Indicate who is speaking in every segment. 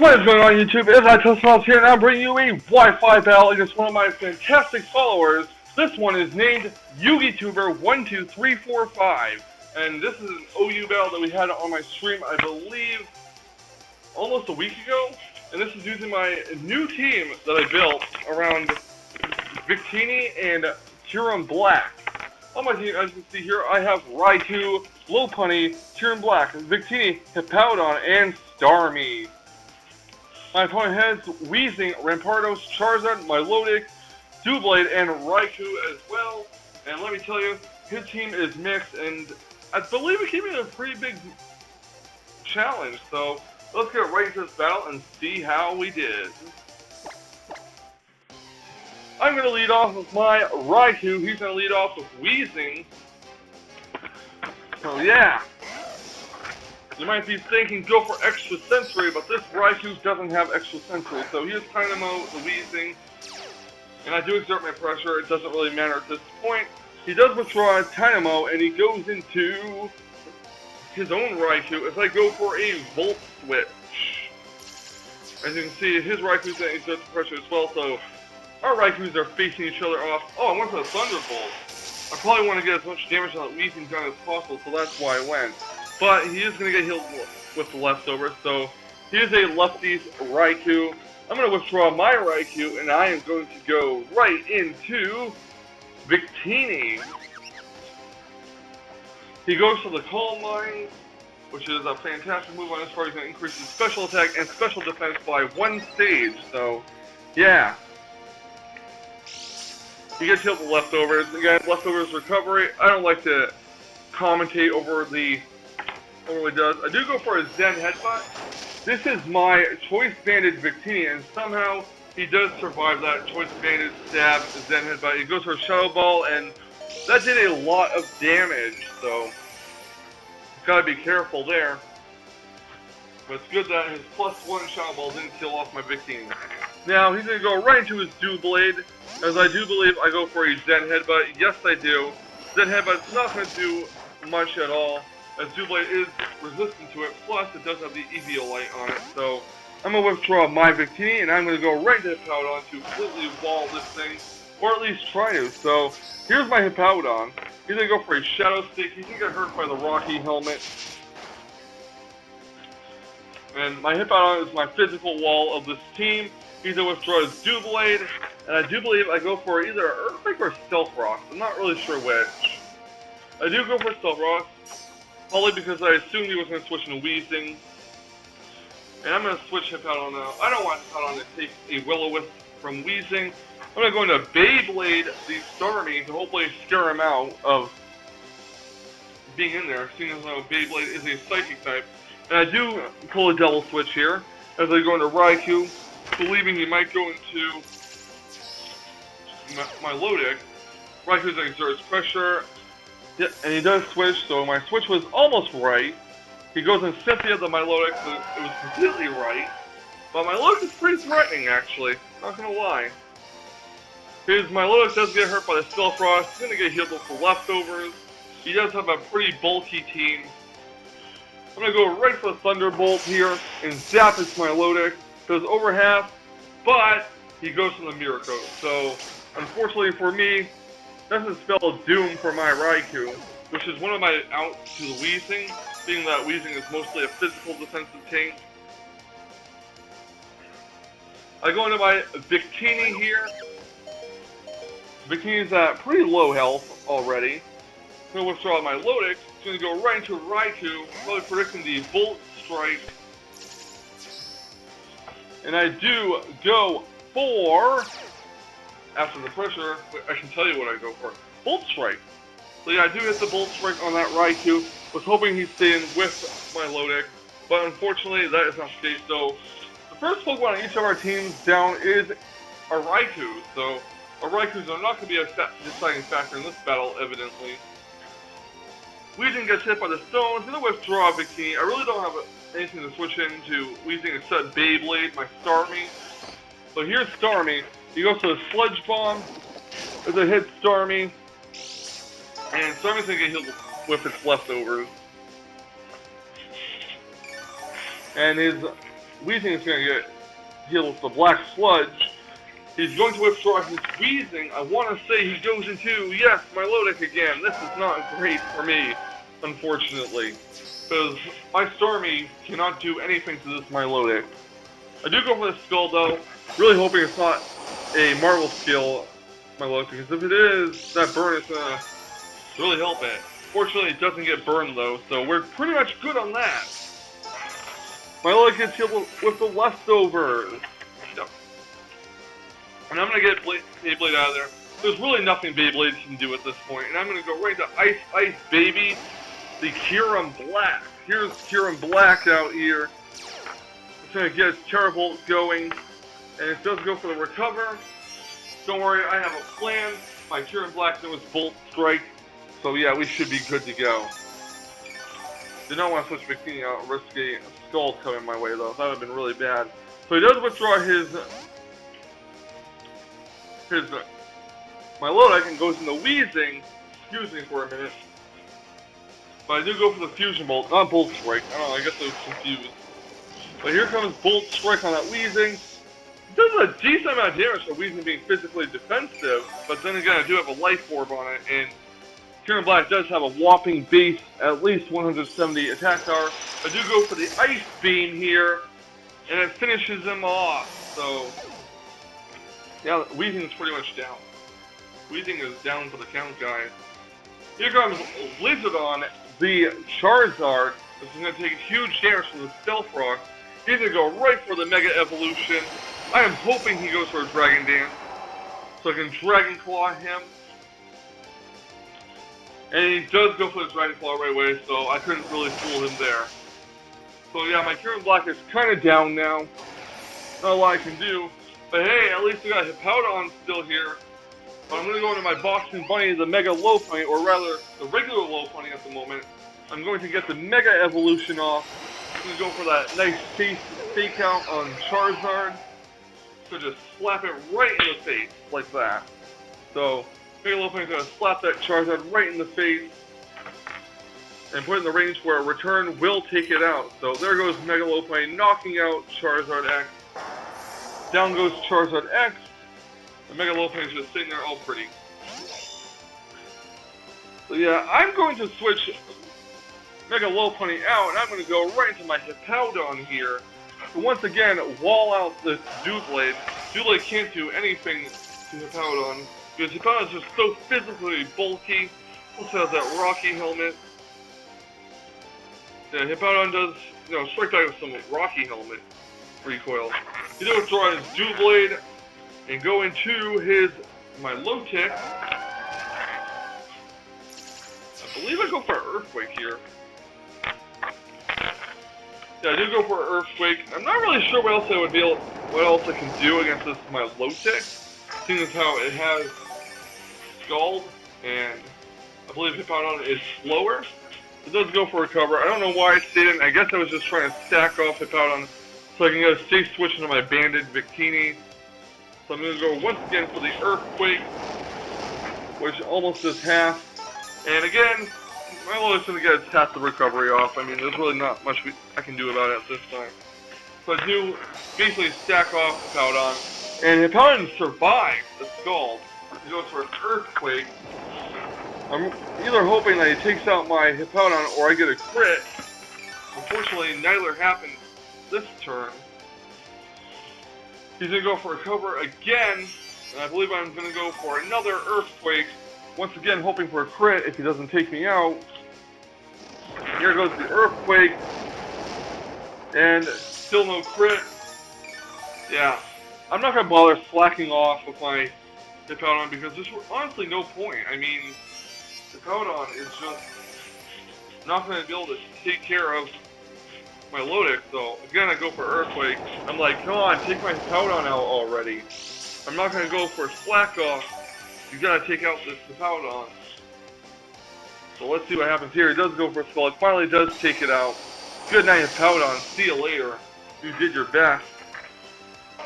Speaker 1: What is going on, YouTube? It's iToastMouse here, and I'm bringing you a Wi-Fi battle against one of my fantastic followers. This one is named Yugituber12345, and this is an OU battle that we had on my stream, I believe, almost a week ago. And this is using my new team that I built around Victini and Tyrion Black. On my team, as you can see here, I have Raikou, Lopunny, Tyrion Black, Victini, Hippowdon, and Starmie. My opponent has Weezing, Rampardos, Charizard, Milotic, Doublade, and Raikou as well. And let me tell you, his team is mixed, and I believe it gave me a pretty big challenge. So let's get right into this battle and see how we did. I'm going to lead off with my Raikou. He's going to lead off with Weezing. So yeah. You might be thinking, go for extra sensory, but this Raikou doesn't have extra sensory. So here's Dynamo, the Weezing, and I do exert my pressure. It doesn't really matter at this point. He does withdraw Dynamo, and he goes into his own Raikou as I go for a Volt Switch. As you can see, his Raikou's going to exert the pressure as well, so our Raikous are facing each other off. Oh, I went for the Thunderbolt. I probably want to get as much damage on that Weezing gun as possible, so that's why I went. But he is going to get healed with the leftovers, so here's a lefty's Raikou. I'm going to withdraw my Raikou, and I am going to go right into Victini. He goes for the Calm Mind, which is a fantastic move on his part. He's going to increase his special attack and special defense by 1 stage, so yeah. He gets healed with the leftovers. Again, leftovers recovery. I don't like to commentate over the what he does. I do go for a Zen Headbutt. This is my Choice Banded Victini, and somehow he does survive that Choice Banded stab Zen Headbutt. He goes for a Shadow Ball, and that did a lot of damage, so gotta be careful there. But it's good that his +1 Shadow Ball didn't kill off my Victini. Now he's gonna go right into his Doublade, as I do believe I go for a Zen Headbutt. Yes, I do. Zen Headbutt's not gonna do much at all, as Doublade is resistant to it, plus it does have the Eviolite on it, so I'm going to withdraw my Victini, and I'm going to go right to Hippowdon to completely wall this thing, or at least try to. So here's my Hippowdon. He's going to go for a Shadow Stick. He can get hurt by the Rocky Helmet. And my Hippowdon is my physical wall of this team. He's going to withdraw his Doublade, and I do believe I go for either Earthquake or Stealth Rock. I'm not really sure which. I do go for Stealth Rock. Probably because I assumed he was going to switch into Weezing. And I'm going to switch Hippowdon now. I don't want Hippowdon to take a Will-O-Wisp from Weezing. I'm going to go into Beyblade the Starmie to hopefully scare him out of being in there, seeing as though Beyblade is a Psychic type. And I do pull a double switch here, as I go into Raikou, believing he might go into Milotic. Raikou's exerts pressure. Yeah, and he does switch, so my switch was almost right. He goes in Cynthia the Milotic, so it was completely right. But Milotic is pretty threatening, actually. Not gonna lie. His Milotic does get hurt by the Stealth Rock. He's gonna get healed with the leftovers. He does have a pretty bulky team. I'm gonna go right for the Thunderbolt here and zap his Milotic. Does over half, but he goes for the Miracle. So, unfortunately for me, that's a spell of doom for my Raikou, which is one of my outs to the Weezing, being that Weezing is mostly a physical defensive tank. I go into my Victini here. Victini's at pretty low health already. I'm going to withdraw my Milotic. It's going to go right into Raikou, probably predicting the Volt Strike. And I do go for, after the pressure, I can tell you what I go for. Volt Strike. So yeah, I do hit the Volt Strike on that Raikou. Was hoping he'd stay in with my Milotic, but unfortunately that is not the case. So the first Pokemon on each of our teams down is a Raikou. So our Raikous are not going to be a deciding factor in this battle, evidently. Weezing gets hit by the stones. I'm going to withdraw Victini. I really don't have anything to switch into Weezing except Beyblade, my Starmie. So here's Starmie. He goes to the Sludge Bomb. As it hits Starmie. And Starmie's going to get healed with its leftovers. And his Weezing is going to get hit with the Black Sludge. He's going to withdraw his Weezing. I want to say he goes into, yes, Milotic again. This is not great for me, unfortunately. Because my Starmie cannot do anything to this Milotic. I do go for the Skull, though. Really hoping it's not a Marvel skill, Milotic, because if it is, that burn is going to really help it. Fortunately, it doesn't get burned, though, so we're pretty much good on that. Milotic gets hit with the Leftovers. Yep. And I'm going to get Beyblade out of there. There's really nothing Beyblade can do at this point. And I'm going to go right to Ice Ice Baby, the Kyurem Black. Here's Kyurem Black out here. It's going to get its Terravolt going. And it does go for the Recover. Don't worry, I have a plan. My Kyurem Black knows Bolt Strike. So yeah, we should be good to go. Did not want to switch Bikini out, risk a Skull coming my way though. That would have been really bad. So he does withdraw his Milotic and goes into Weezing. Excuse me for a minute. But I do go for the Fusion Bolt, not Bolt Strike. I don't know, I guess I was confused. But here comes Bolt Strike on that Weezing. It does a decent amount of damage for Weezing being physically defensive, but then again I do have a Life Orb on it, and Kyurem Black does have a whopping base, at least 170 attack power. I do go for the Ice Beam here, and it finishes him off. So, yeah, Weezing is pretty much down. Weezing is down for the count, guys. Here comes Lizardon, the Charizard. This is going to take huge damage from the Stealth Rock. He's going to go right for the Mega Evolution. I am hoping he goes for a Dragon Dance, so I can Dragon Claw him. And he does go for the Dragon Claw right away, so I couldn't really fool him there. So yeah, my Kyurem Black is kind of down now. Not a lot I can do. But hey, at least we got Hippowdon still here. But I'm going to go into my Boxing Bunny, the Mega Lopunny, or rather, the regular Lopunny at the moment. I'm going to get the Mega Evolution off. I'm going to go for that nice fake out on Charizard. So just slap it right in the face, like that. So, Mega Lopunny is going to slap that Charizard right in the face. And put it in the range where a return will take it out. So there goes Mega Lopunny, knocking out Charizard X. Down goes Charizard X. The Mega Lopunny is just sitting there all pretty. So yeah, I'm going to switch Mega Lopunny out, and I'm going to go right into my Hippowdon here. So once again, wall out this Doublade. Doublade can't do anything to Hippowdon, because Hippowdon is just so physically bulky. Also has that Rocky Helmet. Yeah, Hippowdon does, strike back with some Rocky Helmet recoil. He does withdraw his Doublade and go into his Milotic. I believe I go for Earthquake here. Yeah, I do go for Earthquake. I'm not really sure what else I would what else I can do against this Milotic, seeing as how it has Scald, and I believe Hippowdon is slower. It does go for Recover. I don't know why I stayed in. I guess I was just trying to stack off Hippowdon so I can get a safe switch into my Banded Bikini. So I'm going to go once again for the Earthquake, which almost does half. And again, Milotic's going to get its half the recovery off. I mean, there's really not much I can do about it at this time. So I do basically stack off Hippowdon. And Hippowdon survives the Scald. He goes for an Earthquake. I'm either hoping that he takes out my Hippowdon or I get a crit. Unfortunately, neither happened this turn. He's going to go for a cover again, and I believe I'm going to go for another Earthquake. Once again, hoping for a crit if he doesn't take me out. Here goes the Earthquake, and still no crit. Yeah, I'm not going to bother slacking off with my Hippowdon because there's honestly no point. I mean, Hippowdon is just not going to be able to take care of my Milotic, so again I go for Earthquake. I'm like, come on, take my Hippowdon out already. I'm not going to go for Slack Off. You gotta take out this Hippowdon. So let's see what happens here. He does go for Skull. It finally does take it out. Good night, Hippowdon. See you later. You did your best.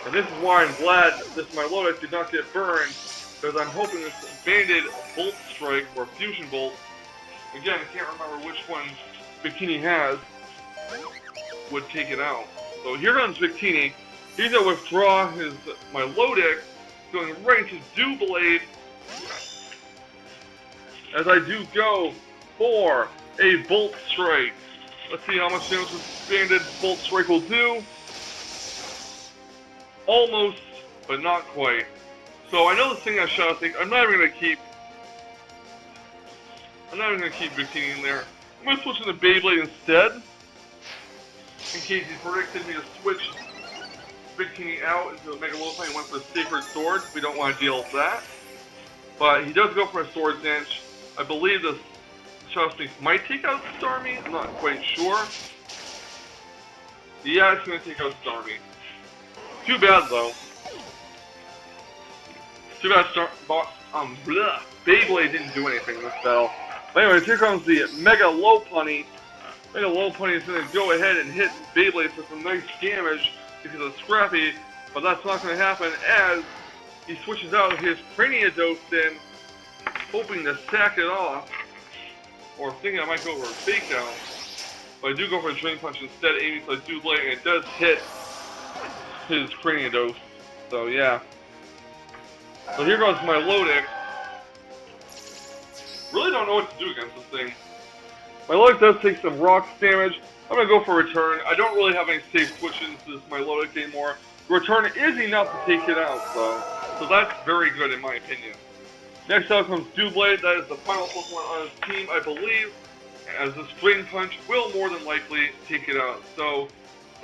Speaker 1: And this is why I'm glad this Milotic did not get burned, because I'm hoping this Banded Bolt Strike or Fusion Bolt, again, I can't remember which one Bikini has, would take it out. So here comes Victini. He's going to withdraw my Lodic, going right into Doublade, as I do go for a Volt Strike. Let's see how much damage this expanded Volt Strike will do. Almost, but not quite. So I know this thing has Shadow Sneak. I'm not even going to keep Victini in there. I'm going to switch into Beyblade instead, in case he predicted me to switch Victini out into a Mega Low-Play and went for the Sacred Sword. We don't want to deal with that. But he does go for a Sword Dance. I believe the Shadow Sneak might take out Starmie. I'm not quite sure. Yeah, it's going to take out Starmie. Too bad, though. Too bad Beyblade didn't do anything in this battle. But anyways, here comes the Mega Lopunny. Mega Lopunny is going to go ahead and hit Beyblade for some nice damage because of Scrappy, but that's not going to happen as he switches out his Craniodose in, hoping to sack it off, or thinking I might go for a Fake Out. But I do go for a Drain Punch instead, aiming for the Doublade, and it does hit his Craniodose. So yeah. So here goes my Lodic. Really don't know what to do against this thing. My Lodic does take some rocks damage. I'm going to go for Return. I don't really have any safe switches to my Lodic anymore. Return is enough to take it out, though. So that's very good in my opinion. Next out comes Doublade. That is the final Pokemon on his team, I believe. As this Drain Punch will more than likely take it out. So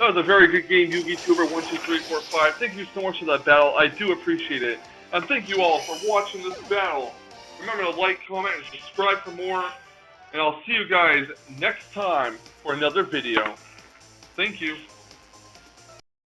Speaker 1: that was a very good game, Yugituber12345. Thank you so much for that battle. I do appreciate it. And thank you all for watching this battle. Remember to like, comment, and subscribe for more. And I'll see you guys next time for another video. Thank you.